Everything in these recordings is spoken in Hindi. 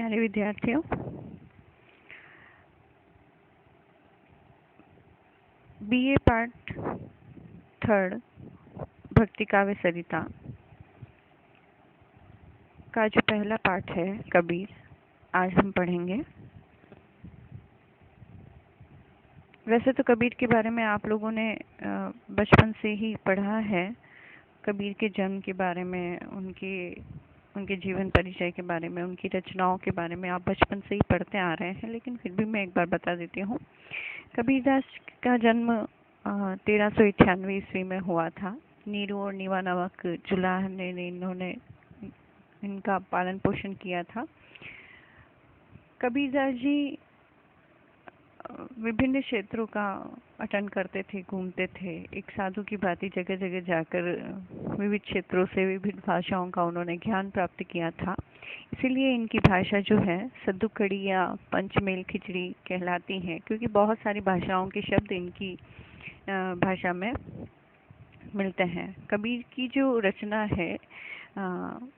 प्यारे विद्यार्थियों, बीए पार्ट 3 भक्ति काव्य सरिता का जो पहला पाठ है कबीर, आज हम पढ़ेंगे। वैसे तो कबीर के बारे में आप लोगों ने बचपन से ही पढ़ा है। कबीर के जन्म के बारे में, उनके जीवन परिचय के बारे में, उनकी रचनाओं के बारे में आप बचपन से ही पढ़ते आ रहे हैं, लेकिन फिर भी मैं एक बार बता देती हूँ। कबीरदास का जन्म 1398 ईस्वी में हुआ था। नीरू और नीवा नामक जुलाह ने इन्होंने इनका पालन पोषण किया था। कबीरदास जी विभिन्न क्षेत्रों का अटेंड करते थे, घूमते थे। एक साधु की भांति जगह जगह जाकर विविध क्षेत्रों से विभिन्न भाषाओं का उन्होंने ज्ञान प्राप्त किया था। इसीलिए इनकी भाषा जो है सद्दुकड़ी या पंचमेल खिचड़ी कहलाती है, क्योंकि बहुत सारी भाषाओं के शब्द इनकी भाषा में मिलते हैं। कबीर की जो रचना है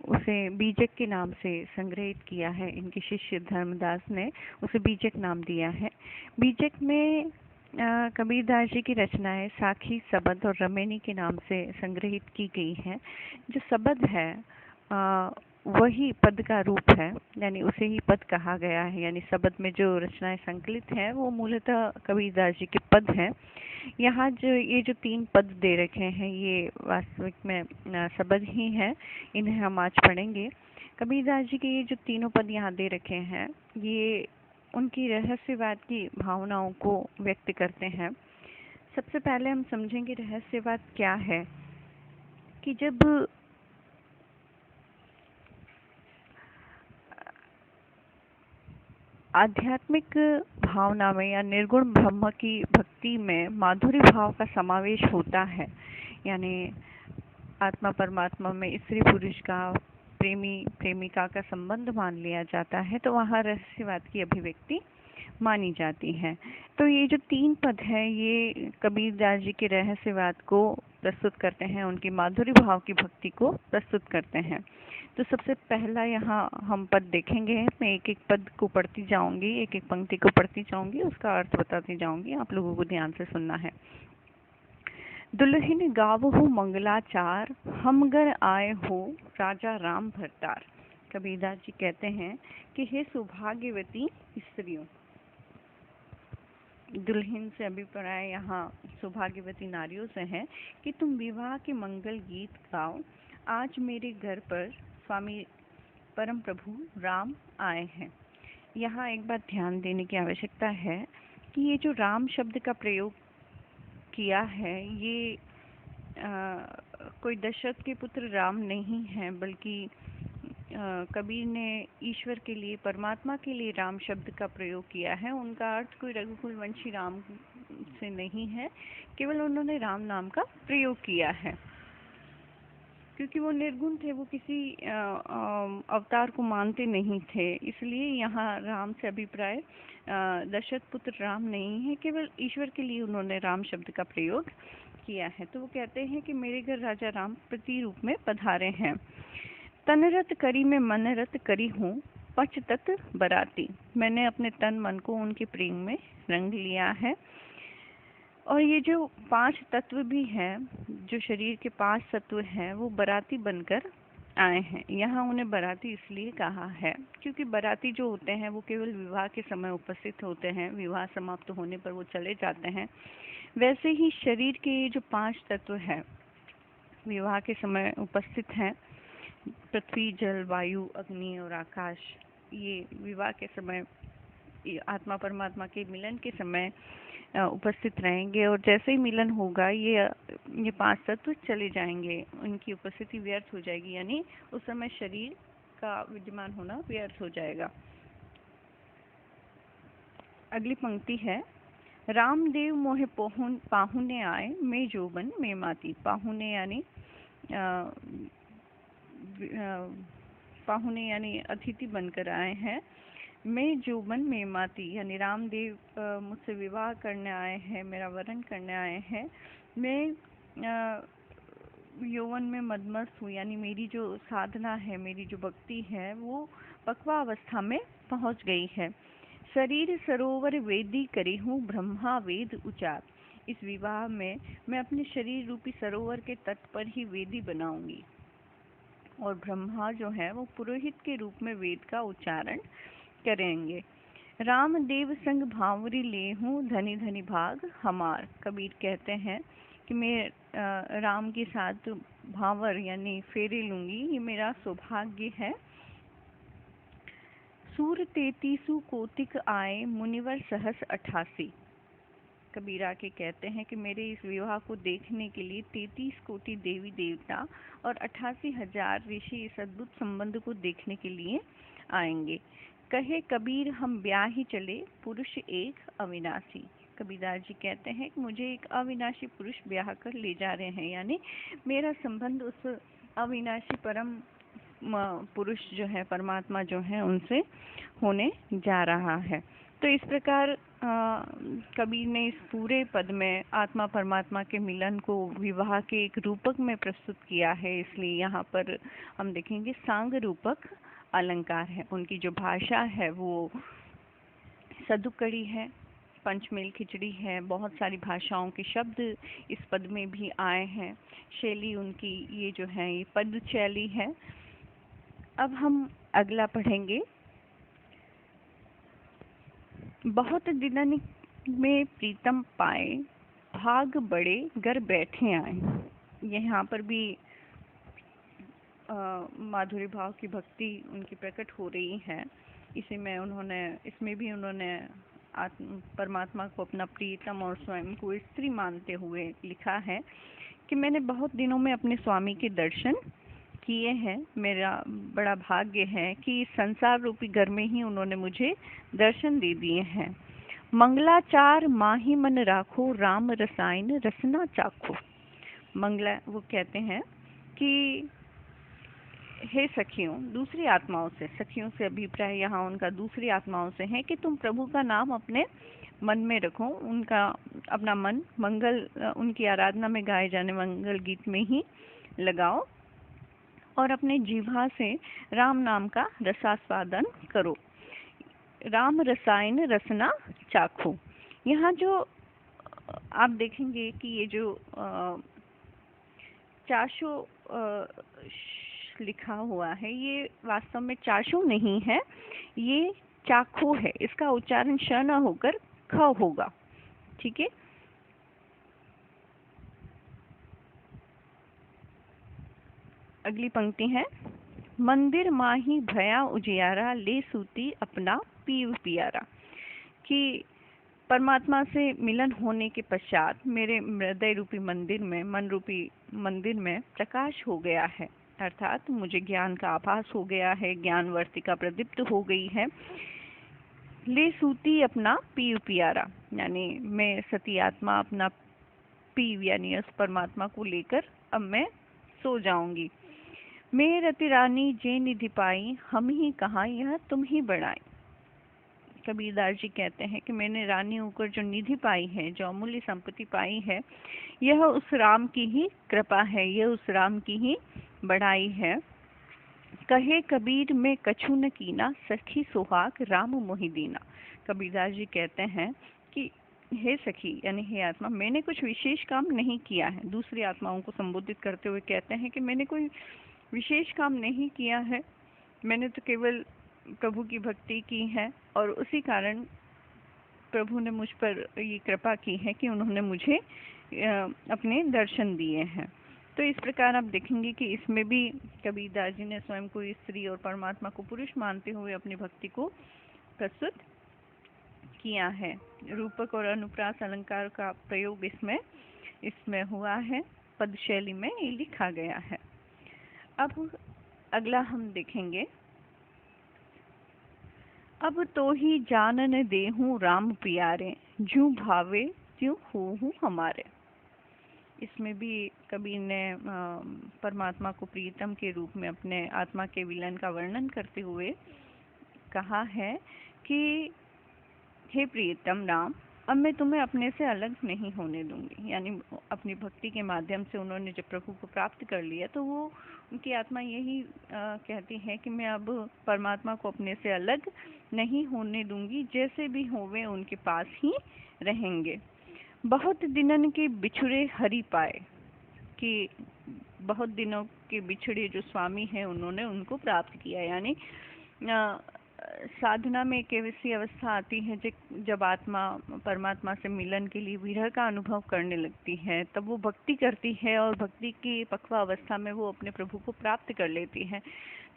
उसे बीजक के नाम से संग्रहित किया है। इनके शिष्य धर्मदास ने उसे बीजक नाम दिया है। बीजक में कबीरदास जी की रचनाएं साखी, सबद और रमेनी के नाम से संग्रहित की गई हैं। जो सबद है वही पद का रूप है, यानी उसे ही पद कहा गया है। यानी सबद में जो रचनाएं संकलित हैं वो मूलतः कबीरदास जी के पद हैं। यहाँ ये जो 3 पद दे रखे हैं ये वास्तविक में सबद ही हैं। इन्हें हम आज पढ़ेंगे। कबीरदास जी के ये जो तीनों पद यहाँ दे रखे हैं ये उनकी रहस्यवाद की भावनाओं को व्यक्त करते हैं। सबसे पहले हम समझेंगे रहस्यवाद क्या है। कि जब आध्यात्मिक भावना में या निर्गुण ब्रह्म की भक्ति में माधुर्य भाव का समावेश होता है, यानी आत्मा परमात्मा में स्त्री पुरुष का, प्रेमी प्रेमिका का संबंध मान लिया जाता है, तो वहाँ रहस्यवाद की अभिव्यक्ति मानी जाती है। तो ये जो 3 पद है ये कबीरदास जी के रहस्यवाद को प्रस्तुत करते हैं, उनकी माधुर्य भाव की भक्ति को प्रस्तुत करते हैं। तो सबसे पहला यहाँ हम पद देखेंगे। मैं एक एक पद को पढ़ती जाऊंगी, एक एक पंक्ति को पढ़ती जाऊंगी, उसका अर्थ बताती जाऊंगी। आप लोगों को ध्यान से सुनना है। दुल्हन गावहु मंगलाचार, हमगर आए हो राजा राम भरतार। कबीरदास जी कहते हैं कि हे सौभाग्यवती स्त्रियों, दुल्हन से अभिप्राय यहाँ सौभाग्यवती नारियों से है, कि तुम विवाह के मंगल गीत गाओ। आज मेरे घर पर स्वामी परम प्रभु राम आए हैं। यहाँ एक बात ध्यान देने की आवश्यकता है कि ये जो राम शब्द का प्रयोग किया है ये कोई दशरथ के पुत्र राम नहीं है, बल्कि कबीर ने ईश्वर के लिए, परमात्मा के लिए राम शब्द का प्रयोग किया है। उनका अर्थ कोई रघुकुल वंशी राम से नहीं है, केवल उन्होंने राम नाम का प्रयोग किया है। क्योंकि वो निर्गुण थे, वो किसी अवतार को मानते नहीं थे, इसलिए यहाँ राम से अभिप्राय दशरथ पुत्र राम नहीं है, केवल ईश्वर के लिए उन्होंने राम शब्द का प्रयोग किया है। तो वो कहते हैं कि मेरे घर राजा राम प्रति रूप में पधारे हैं। तनरत करी में मनरत करी हूँ, पच तत बराती। मैंने अपने तन मन को उनके प्रेम में रंग लिया है। और ये जो 5 तत्व भी हैं, जो शरीर के 5 तत्व हैं, वो बराती बनकर आए हैं। यहाँ उन्हें बराती इसलिए कहा है क्योंकि बराती जो होते हैं वो केवल विवाह के समय उपस्थित होते हैं, विवाह समाप्त होने पर वो चले जाते हैं। वैसे ही शरीर के ये जो 5 तत्व हैं विवाह के समय उपस्थित हैं। पृथ्वी, जल, वायु, अग्नि और आकाश, ये विवाह के समय, आत्मा परमात्मा के मिलन के समय उपस्थित रहेंगे। और जैसे ही मिलन होगा ये 5 तत्व चले जाएंगे, उनकी उपस्थिति व्यर्थ हो जाएगी, यानी उस समय शरीर का विद्यमान होना व्यर्थ हो जाएगा। अगली पंक्ति है, रामदेव मोहे पाहुने आए, मैं जोबन में माती। पाहुने यानी अतिथि बनकर आए हैं। मैं जोबन में माती, यानी रामदेव मुझसे विवाह करने आए हैं, मेरा वरण करने आए हैं। मैं यौवन में मदमस्त हूँ, यानी मेरी जो साधना है, मेरी जो भक्ति है, वो पक्वावस्था में पहुँच गई है। शरीर सरोवर वेदी करी हूँ, ब्रह्मा वेद उचार। इस विवाह में मैं अपने शरीर रूपी सरोवर के तट पर ही वेदी बनाऊंगी और ब्रह्मा जो है वो पुरोहित के रूप में वेद का उच्चारण करेंगे। रामदेव संग भांवरी ले हूँ, धनी धनी भाग हमार। कबीर कहते हैं कि मैं राम के साथ भांवर यानी फेरे लूंगी, ये मेरा सौभाग्य है। सूर 33 कोटिक आए, मुनिवर सहस 88। कबीर आके कहते हैं कि मेरे इस विवाह को देखने के लिए 33 कोटि देवी देवता और 88,000 ऋषि इस अद्भुत संबंध को देखने के लिए आएंगे। कहे कबीर हम ब्याह ही चले, पुरुष एक अविनाशी। कबीरदास जी कहते हैं कि मुझे एक अविनाशी पुरुष ब्याह कर ले जा रहे हैं, यानी मेरा संबंध उस अविनाशी परम पुरुष जो है, परमात्मा जो है, उनसे होने जा रहा है। तो इस प्रकार कबीर ने इस पूरे पद में आत्मा परमात्मा के मिलन को विवाह के एक रूपक में प्रस्तुत किया है। इसलिए यहाँ पर हम देखेंगे सांग रूपक अलंकार है। उनकी जो भाषा है वो सदुकड़ी है, पंचमेल खिचड़ी है, बहुत सारी भाषाओं के शब्द इस पद में भी आए हैं। शैली उनकी ये जो है ये पद शैली है। अब हम अगला पढ़ेंगे। बहुत दिनन में प्रीतम पाए, भाग बड़े घर बैठे आए। यहाँ पर भी माधुरी भाव की भक्ति उनकी प्रकट हो रही है। इसमें भी उन्होंने परमात्मा को अपना प्रीतम और स्वयं को स्त्री मानते हुए लिखा है कि मैंने बहुत दिनों में अपने स्वामी के दर्शन किए हैं। मेरा बड़ा भाग्य है कि इस संसार रूपी घर में ही उन्होंने मुझे दर्शन दे दिए हैं। मंगलाचार माही मन राखो, राम रसायन रसना चाखो। मंगला वो कहते हैं कि हे सखियों, दूसरी आत्माओं से, सखियों से अभिप्राय यहाँ उनका दूसरी आत्माओं से है कि तुम प्रभु का नाम अपने मन में रखो, उनका अपना मन मंगल, उनकी आराधना में गाए जाने मंगल गीत में ही लगाओ और अपने जीवा से राम नाम का रसास्वादन करो। राम रसायन रसना चाखो। यहाँ जो आप देखेंगे कि ये जो चाशो लिखा हुआ है, ये वास्तव में चाशो नहीं है, ये चाखो है। इसका उच्चारण श न होकर ख होगा। ठीक है। अगली पंक्ति है, मंदिर माही भया उजियारा, ले सूती अपना पीव पियारा। कि परमात्मा से मिलन होने के पश्चात मेरे हृदय रूपी मंदिर में, मन रूपी मंदिर में प्रकाश हो गया है, अर्थात मुझे ज्ञान का आभास हो गया है, ज्ञान वर्तिका प्रदीप्त हो गई है। ले सूती अपना पीव पियारा, यानी मैं सती आत्मा अपना पीव यानी उस परमात्मा को लेकर अब मैं सो जाऊंगी। मैं रति रानी जे निधि पाई, हम ही कहाँ यह तुम ही बढ़ाई। कबीरदास जी कहते हैं कि मैंने रानी होकर जो निधि पाई है, जो अमूल्य संपत्ति पाई है, यह उस राम की ही कृपा है, यह उस राम की ही बढ़ाई है। कहे कबीर में कछु न कीना, सखी सुहाग राम मोहि दीना। कबीरदास जी कहते हैं कि हे सखी यानी हे आत्मा, मैंने कुछ विशेष काम नहीं किया है। दूसरी आत्माओं को संबोधित करते हुए कहते हैं कि मैंने कोई विशेष काम नहीं किया है, मैंने तो केवल प्रभु की भक्ति की है और उसी कारण प्रभु ने मुझ पर ये कृपा की है कि उन्होंने मुझे अपने दर्शन दिए हैं। तो इस प्रकार आप देखेंगे कि इसमें भी कबीरदास जी ने स्वयं को स्त्री और परमात्मा को पुरुष मानते हुए अपनी भक्ति को प्रस्तुत किया है। रूपक और अनुप्रास अलंकार का प्रयोग इसमें हुआ है, पद शैली में ये लिखा गया है। अब अगला हम देखेंगे, अब तो ही जानन देहूँ राम प्यारे, जूँ भावे त्यों हो हमारे। इसमें भी कबीर ने परमात्मा को प्रीतम के रूप में अपने आत्मा के विलन का वर्णन करते हुए कहा है कि हे प्रियतम राम, अब मैं तुम्हें अपने से अलग नहीं होने दूंगी। यानी अपनी भक्ति के माध्यम से उन्होंने जब प्रभु को प्राप्त कर लिया तो वो उनकी आत्मा यही कहती है कि मैं अब परमात्मा को अपने से अलग नहीं होने दूंगी, जैसे भी होवे उनके पास ही रहेंगे। बहुत दिनन के बिछुड़े हरि पाए, कि बहुत दिनों के बिछड़े जो स्वामी हैं उन्होंने उनको प्राप्त किया। यानी साधना में एक ऐसी अवस्था आती है जब आत्मा परमात्मा से मिलन के लिए विरह का अनुभव करने लगती है, तब वो भक्ति करती है और भक्ति की पक्वा अवस्था में वो अपने प्रभु को प्राप्त कर लेती है।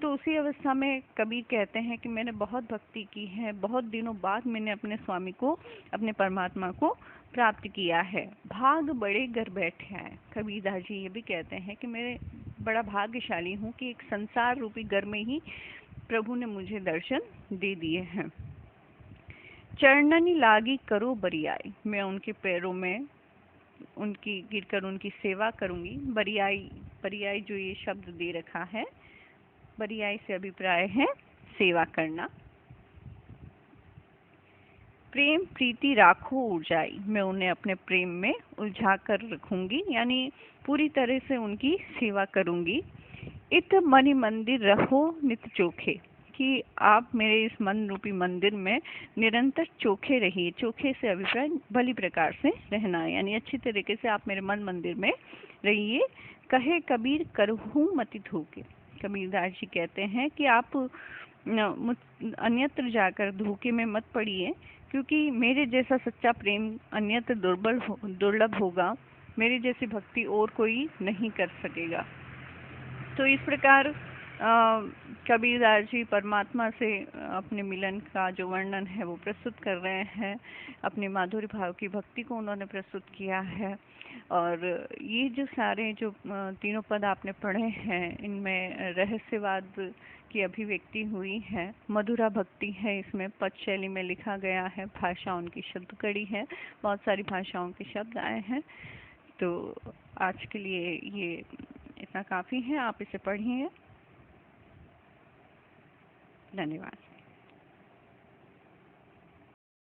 तो उसी अवस्था में कबीर कहते हैं कि मैंने बहुत भक्ति की है, बहुत दिनों बाद मैंने अपने स्वामी को, अपने परमात्मा को प्राप्त किया है। भाग बड़े घर बैठे हैं। कबीरदास जी ये भी कहते हैं कि मैं बड़ा भाग्यशाली हूँ कि एक संसार रूपी घर में ही प्रभु ने मुझे दर्शन दे दिए हैं। चरणनी लागी करो बरियाई, मैं उनके पैरों में उनकी गिरकर उनकी सेवा करूंगी। बरियाई, बरियाई जो ये शब्द दे रखा है, बरियाई से अभिप्राय है सेवा करना। प्रेम प्रीति राखो उलझाई, मैं उन्हें अपने प्रेम में उलझा कर रखूंगी, यानी पूरी तरह से उनकी सेवा करूंगी। इत मणि मंदिर रहो नित चोखे, कि आप मेरे इस मन रूपी मंदिर में निरंतर चोखे रहिए। चोखे से अभिप्राय भली प्रकार से रहना, यानी अच्छी तरीके से आप मेरे मन मंदिर में रहिए। कहे कबीर करहूँ मति धोखे, कबीरदास जी कहते हैं कि आप अन्यत्र जाकर धोखे में मत पड़िए, क्योंकि मेरे जैसा सच्चा प्रेम अन्यत्र दुर्लभ होगा, मेरी जैसी भक्ति और कोई नहीं कर सकेगा। तो इस प्रकार कबीरदास जी परमात्मा से अपने मिलन का जो वर्णन है वो प्रस्तुत कर रहे हैं। अपने माधुर्य भाव की भक्ति को उन्होंने प्रस्तुत किया है। और ये जो सारे जो तीनों पद आपने पढ़े हैं, इनमें रहस्यवाद की अभिव्यक्ति हुई है, मधुरा भक्ति है, इसमें पद शैली में लिखा गया है, भाषा उनकी शब्द कड़ी है, बहुत सारी भाषाओं के शब्द आए हैं। तो आज के लिए ये इतना काफ़ी है, आप इसे पढ़िए। धन्यवाद।